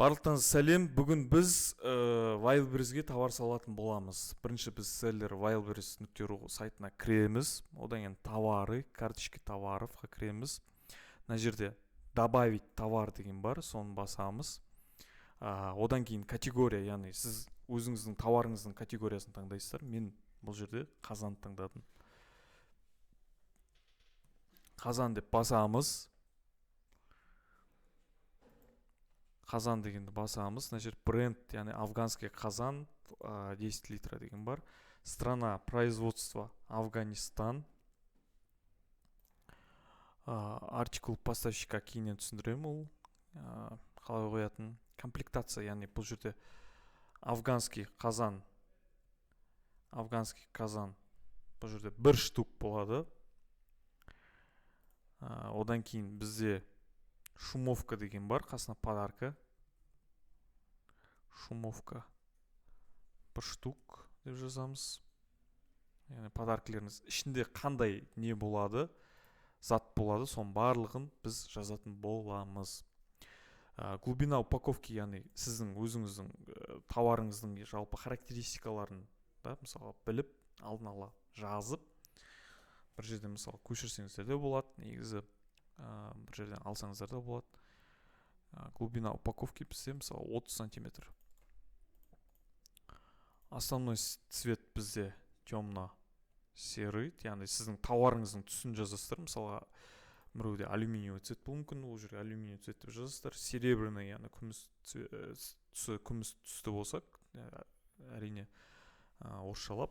Барлықтарыңызға сәлем. Бүгін біз Wildberries'ге товар салатын боламыз. Бірінші біз селлер wildberries.ru сайтына кіреміз. Одан кейін товары, карточки товаровқа кіреміз. Мына жерде добавить товар деген бар, соны басамыз. Одан кейін категория, яғни сіз өзіңіздің товарыңыздың категориясын таңдайсыздар. Мен бұл жерде қазан таңдадым. Қазан деп басамыз. Қазан дегенді басамыз. Мына жер бренд, яғни афганский қазан 10 литра деген бар. Страна производства Афганистан. Артикул поставщика кейіннен түсіндіремін, ол қалай қоятын. Комплектация, яғни бұл жерде афганский қазан. Бұл жерде бір штук болады. Одан кейін бізде шумовка деген бар, қасына подарка. Шумовка бір штук деп жазамыз. Яғни подаркілеріңіз ішінде қандай не болады, зат болады, соның барлығын біз жазатын боламыз. Глубина упаковки, яғни сіздің өзіңіздің товарыңыздың жалпы характеристикаларын, мысалы біліп, алдын ала жазып, бір жерден мысалы көшірсеңіздер де болады, негізі бір жерден алсаңыздар да болады. Глубина упаковки бізде мысалы 30 сантиметр. Основной цвет бізде темно-серый, яғни сіздің товарыңыздың түсін жазасыздар. Мысалға біреуде алюминиевый цвет болуы мүмкін, ол жерге алюминиевый цвет деп жазасыздар. Серебряный, яғни күміс түсті болса, әрине орысшалап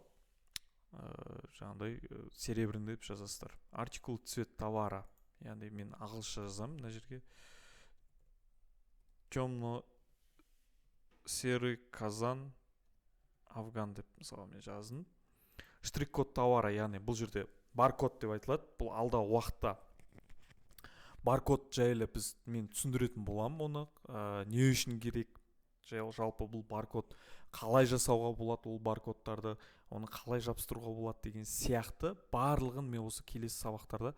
жаңағыдай серебряный деп жазасыздар. Артикул цвет товара, яғни мен ағылшынша жазамын мына жерге. Темно-серый қазан Афган деп мысалы мен жаздым. Штрих-код товара, яғни бұл жерде баркод деп айтылады. Бұл алдағы уақытта баркод жайлы мен түсіндіретін боламын оны. Не үшін керек? Жалпы бұл баркод қалай жасауға болады, ол баркодтарды, оны қалай жабыстыруға болады деген сияқты барлығын мен осы келесі сабақтарда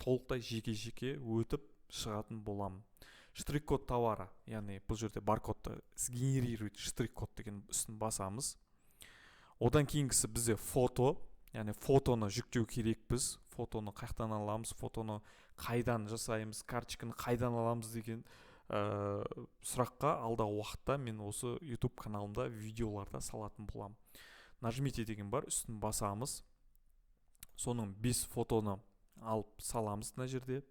толықтай жеке-жеке өтіп шығатын боламын. Штрих-код товара, яғни бұл жерде баркодты сгенерирует штрих-код деген үстін басамыз. Одан кейінгісі бізде фото, яғни фотоны жүктеу керек біз. Фотоны қайдан аламыз, фотоны қайдан жасаймыз, карточканы қайдан аламыз деген сұраққа алдағы уақытта мен осы YouTube каналымда видеоларда салатын боламын. Нажмите деген бар, үстін басамыз. Соның 5 фотоны алып саламыз мына жерде.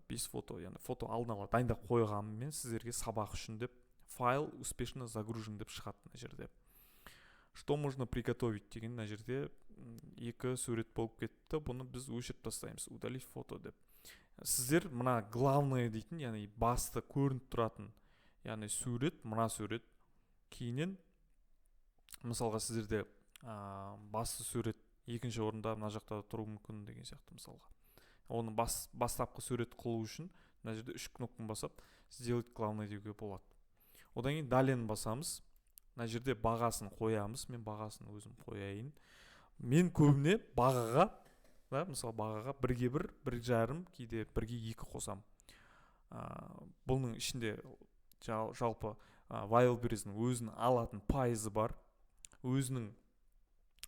5 фото, яғни фото алдын ала дайындап қойғанмын мен сіздерге сабақ үшін деп. Файл успешно загружен деп шығады мына жерде. Что можно приготовить деген мына жерде 2 сурет болып кетті. Бұны біз өшіріп тастаймыз. Удалить фото деп. Сіздер мына главное дейтін, яғни басты көрініп тұратын, яғни сурет, мына сурет. Кейінен мысалға сіздерде басты сурет екінші орында мына жақта тұру мүмкін деген сияқты мысалға. Оны бастапқы сурет қылу үшін мына жерде 3 кнопканы басып сделать главное деуге болады. Одан кейін дален басамыз. Мына жерде бағасын қоямыз. Мен бағасын өзім қояйын. Мен көбіне бағаға, мысалы бағаға 1-1, 1,5, кейде 1-2 қосам. Бұның ішінде жалпы Wildberries'нің өзінің алатын пайызы бар. Өзінің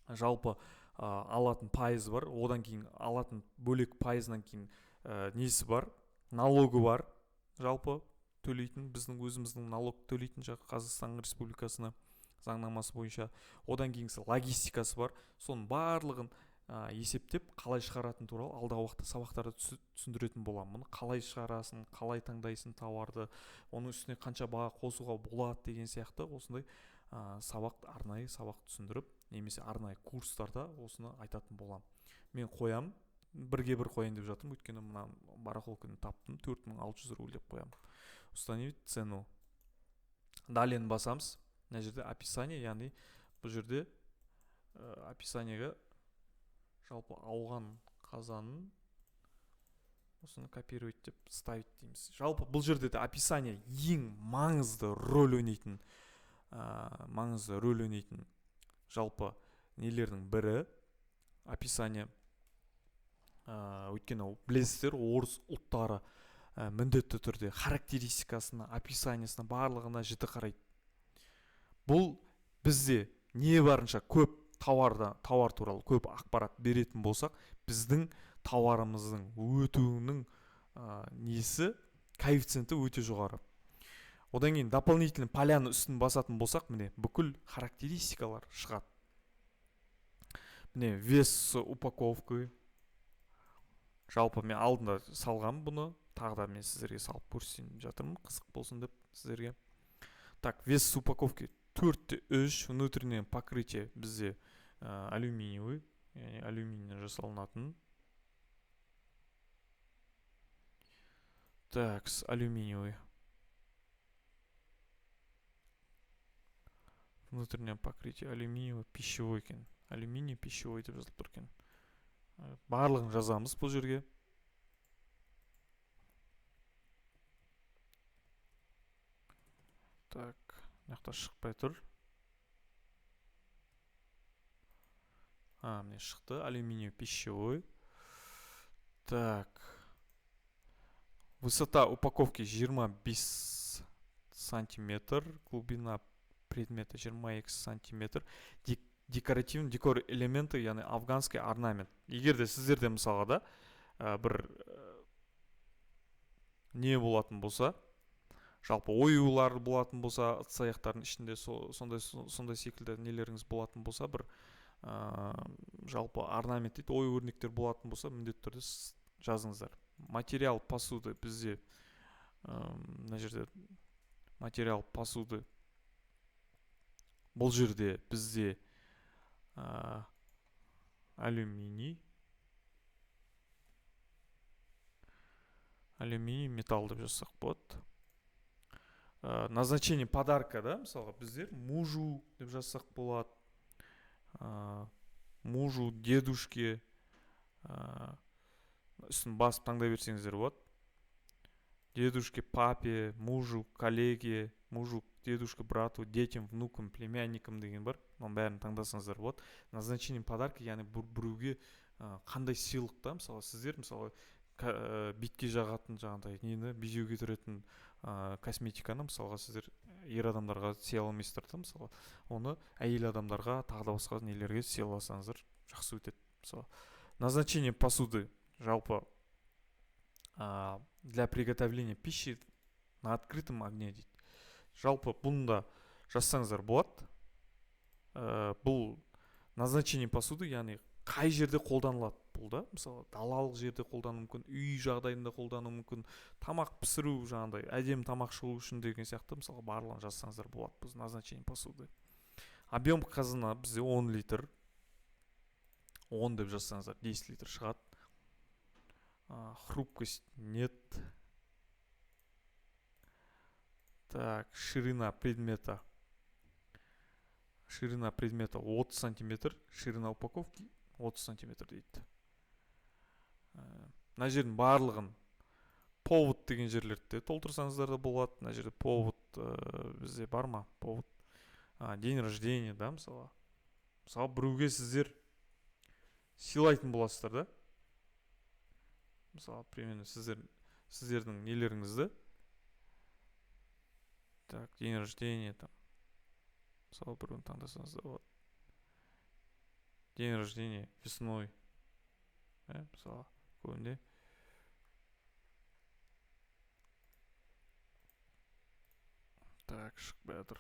жалпы алатын пайызы бар. Одан кейін алатын бөлек пайызынан кейін несі бар? Налогы бар. Жалпы төлейтін, біздің өзіміздің налог төлейтін Қазақстан Республикасына заңнамасы бойынша. Одан кейінгісі логистикасы бар. Соның барлығын есептеп, қалай шығаратын туралы алдағы уақытта сабақтарда түсіндіретін боламын. Қалай шығарасың, қалай таңдайсың товарды, оның үстіне қанша баға қосуға болады деген сияқты осындай арнайы сабақ түсіндіріп, немесе арнайы курстарда осыны айтатын боламын. Мен қоям, 1-1 қояйын деп жатырмын, өйткені мына барахолканы таптым, 4600 рубль деп қоям. Установить цену. Дален басамыз. Мына жерде описание, яғни бұл жерде описаниеға жалпы алған қазанын осыны копировать деп ставить дейміз. Жалпы бұл жерде де описание ең маңызды рөл ойнайтын жалпы нелердің бірі описание. Өйткені білесіздер, орыс ұлттары міндетті түрде характеристикасына, описаниясына, барлығына жіті қарайды. Бұл бізде не барынша көп тауар туралы көп ақпарат беретін болсақ, біздің тауарымыздың өтуінің несі, коэффициенті өте жоғары. Одан кейін дополнительный поляны үстін басатын болсақ, міне бүкіл характеристикалар шығады. Міне вес упаковкы. Жалпы мен алдында салғам бұны, тағы да мен сіздерге салып көрсетейін жатырмын, қызық болсын деп сіздерге. Так, вес упаковки 4-3, внутреннее покрытие бізде алюминиевый, яғни алюминийден жасалынатын. Так, алюминиевый. Внутреннее покрытие алюминиевый пищевой екен. Алюминий пищевой деп жазылып тұр екен. Барлығын жазамыз бұл жерге. Так, мынақта шықпай тұр. Міне шықты, алюминий пищевой. Так. Высота упаковки 25 сантиметр, глубина предмета 22 сантиметр. Декоративный декор элементы, яғни афганский орнамент. Егер де сіздерде мысалға да бір не болатын болса, жалпы оюлар болатын болса, ыдыс-аяқтардың ішінде сондай секілді нелеріңіз болатын болса, бір жалпы орнамент дейді, ою өрнектер болатын болса, міндетті түрде жазыңыздар. Материал посуды бізде мына жерде материал посуды бұл жерде бізде алюминий металл деп жазсақ болады. Назначение подарка, да, мысалға біздер мужу деп жазсақ болады. Мужу, дедушке үстін басып таңдай берсеңіздер болады. Дедушке, папе, мужу, коллеге, мужу, дедушке, брату, детям, внукам, племянникам деген бар. Оның бәрін таңдасаңыздар болады. Назначение подарка, яғни біреуге қандай сыйлықта, мысалы сіздер мысалы битке жағатын жаңағыдай нені безеуге тұратын косметиканы мысалға сіздер ер адамдарға сыйлай алмайсыздар да, мысалы оны әйел адамдарға тағы да басқа нелерге сыйласаңыздар жақсы өтеді. Мысалы назначение посуды жалпы для приготовления пищи на открытом огне дейді. Жалпы бұнда жазсаңыздар болады. Бұл назначение посуды, яғни қай жерде қолданылады бұл да, мысалы далалық жерде қолдану мүмкін, үй жағдайында қолдану мүмкін, тамақ пісіру жаңағыдай әдемі тамақ шығу үшін деген сияқты мысалы барлығын жазсаңыздар болады. Бұл назначение посуды. Объем қазына бізде 10 литр. 10 деп жазсаңыздар 10 литр шығады. Хрупкость нет. Так, ширина предмета 30 сантиметр, ширина упаковки 30 сантиметр дейді. Мына жердің барлығын повод деген жерлерді толтырсаңыздар да болады. Мына жерде повод бізде бар ма? Повод. День рождения, да, мысалы. Мысалы біреуге сіздер сыйлайтын боласыздар да. Мысалы, примерно сіздердің нелеріңізді. Так, день рождения там. Мысалы біреуін таңдасаңыз да болады. День рождения весной. Мысалы, көбінде. Так, шықпай жатыр.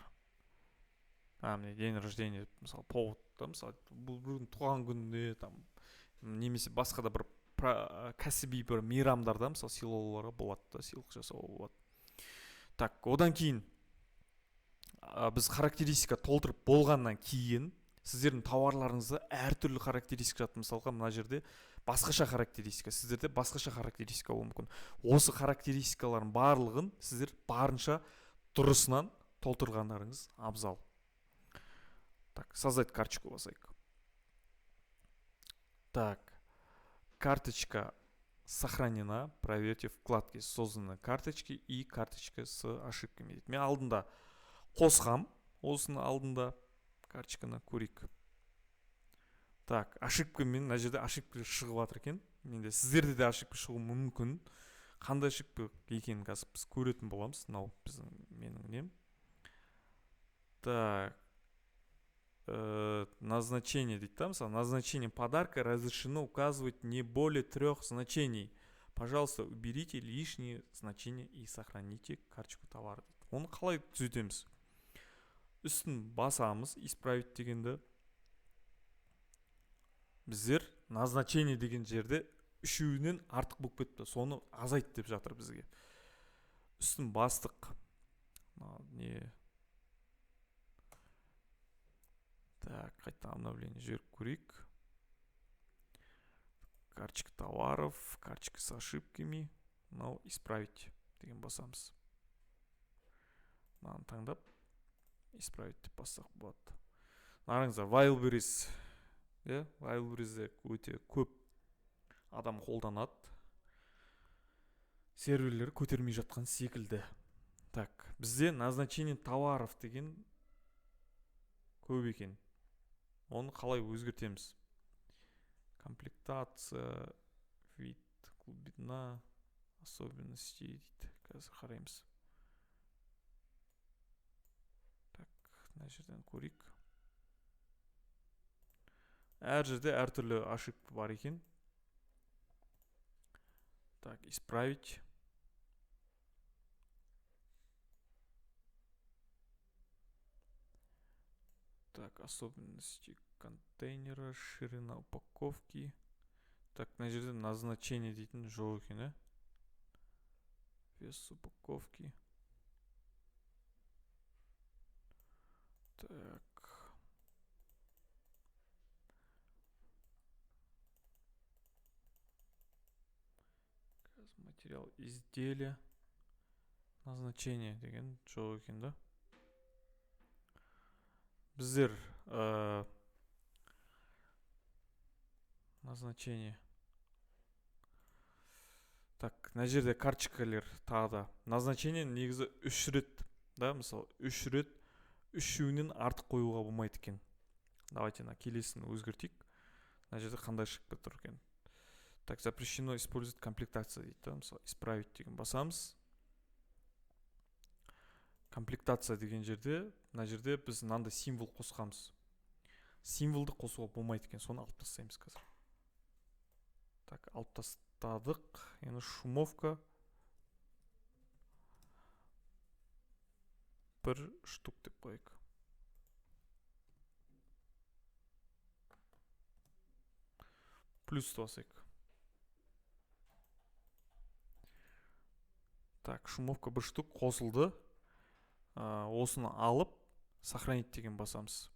Міне день рождения, мысалы, повод, мысалы, бұл біреудің туған күнінде, там, немесе басқа да бір кәсіби бір мейрамдарда, мысалы, сыйлауларға болады да, сыйлық жасауға болады. Так, одан кейін біз характеристика толтырып болғаннан кейін сіздердің тауарларыңызда әртүрлі характеристика жатыр. Мысалға мына жерде басқаша характеристика, сіздерде басқаша характеристика болуы мүмкін. Осы характеристикалардың барлығын сіздер барынша дұрысынан толтырғандарыңыз абзал. Так, создать карточку басайық. Так, карточка сохранена, проверьте вкладки созданы карточки и карточка с ошибками. Мен алдында қосқам, осыны алдында карточканы көрейік. Так, ошибкамен, мына жерде ошибка шығып жатыр екен. Менде сіздерде де ошибка шығуы мүмкін. қандай ошибка екенін қазір біз көретін боламыз. Мынау біздің менің нем. Так, назначение дейді да, мысалы назначение подарка разрешено указывать не более 3 значений. Пожалуйста, уберите лишние значения и сохраните карточку товара дейді. Оны қалай түзетеміз? Үстін басамыз, исправить дегенді. Біздер назначение деген жерде үшеуінен артық болып кетті. Соны азайт деп жатыр бізге. Үстін бастық. Не? Так, қайта обновление жіберіп көрейік. Карточка товаров, карточка с ошибками. Мынау исправить деген басамыз. Мынаны таңдап исправить деп бассақ болады. Қараңыздар, Wildberries. Wildberries'де өте көп адам қолданады. Серверлері көтермей жатқан секілді. Так, бізде назначение товаров деген көп екен. Оны қалай өзгертеміз? Комплектация, вид, глубина, особенности дейді. Қазір қараймыз. Так, мына жерден көрейік. Әр жерде әртүрлі ошибка бар екен. Так, исправить. Так, особенности контейнера, ширина упаковки. Так, мына жерде назначение дейтін жоқ екен, Вес упаковки. Так. Материал изделия. Назначение деген жоқ екен, да? Біздер назначение. Так, мына жерде карточкалер тағы да. Назначение негізі 3 рет, да, мысалы 3 рет үшеуінен артық қоюға болмайды екен. Давайте на келесін өзгертейік. Мына жерде қандай ошибка тұр екен. Так, запрещено использовать комплектация дейді, да, мысалы исправить деген басамыз. Комплектация деген жерде, мына жерде біз мынандай символ қосқамыз. Символды қосуға болмайды екен, соны алып тастаймыз қазір. Так, алып тастадық. Енді шумовка 1 штук деп қойық. Плюс басайық. Так, шумовка 1 штук қосылды. Осыны алып, сохранить деген басамыз.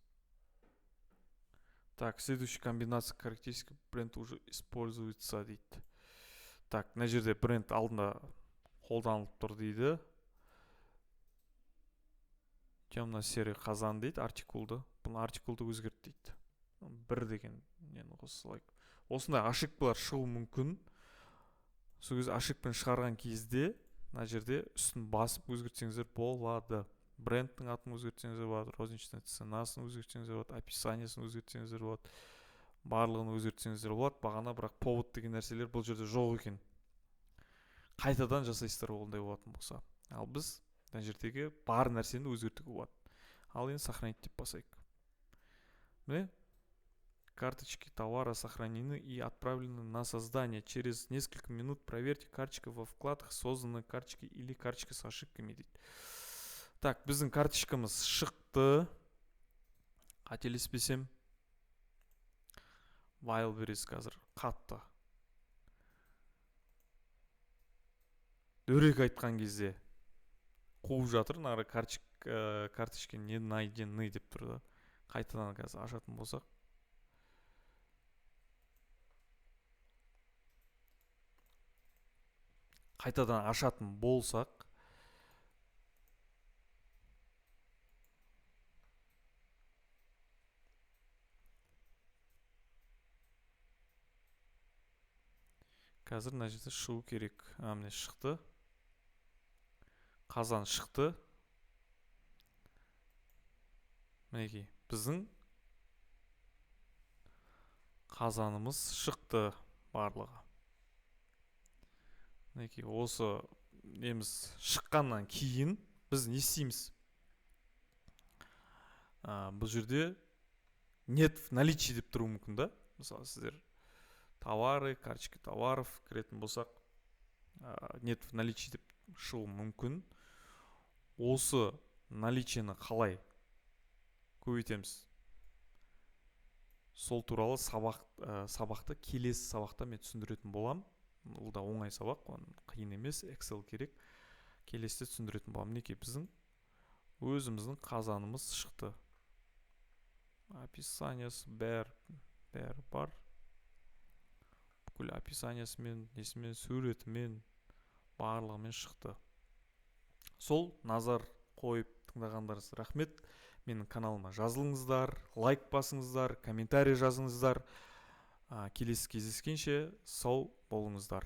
Так, следующая комбинация характеристик бренд уже используется дейді. Так, мына жерде бренд алдында қолданылып тұр дейді. Темно-серый қазан дейді, артикулды. Бұны артикулды өзгерт дейді. 1 деген нені қосылайық. Осындай ошибкалар шығу мүмкін. Сол кезде ошибканы шығарған кезде мына жерде үстін басып өзгертсеңіздер болады. Брендтің атын өзгертсеңіздер болады, розничный ценасын өзгертсеңіздер болады, описаниесын өзгертсеңіздер болады, барлығын өзгертсеңіздер болады. Бағана бірақ повод деген нәрселер бұл жерде жоқ екен. Қайтадан жасайсыздар ондай болатын болса. Ал біз мына жердегі бар нәрсені өзгертуге болады. Ал енді сохранить деп басайық. Міне, карточки товара сохранены и отправлены на создание. Через несколько минут проверьте карточка во вкладках созданной карточки или карточка с ошибками дейді. Так, біздің карточкамыз шықты. Қателеспесем. Wildberries қазір қатты. Дөрекі айтқан кезде қуып жатыр. Нары карточка не найдены деп тұрды. Қайтадан қазір ашатын болсақ. Қайтадан ашатын болсақ. Қазір мына жерде шығу керек. Міне шықты. Қазан шықты. Мінекей, біздің қазанымыз шықты барлығы. мінекей осы неміз шыққаннан кейін біз не істейміз? Бұл жерде нет в наличии деп тұруы мүмкін да. Мысалы сіздер товары, карточка товаров кіретін болсақ, нет в наличии деп шығуы мүмкін. Осы наличиені қалай көбейтеміз? Сол туралы сабақты келесі сабақта мен түсіндіретін болам. Ол да оңай сабақ, қиын емес, Excel керек. Келесіде түсіндіретін болам. Мінекей біздің өзіміздің қазанымыз шықты. Описаниясы бәрі бар. Бүкіл описаниясымен, несімен, суретімен, барлығымен шықты. Сол назар қойып тыңдағандарыңыз рахмет. Менің каналыма жазылыңыздар, лайк басыңыздар, комментарий жазыңыздар. Келесі кездескенше сау болыңыздар.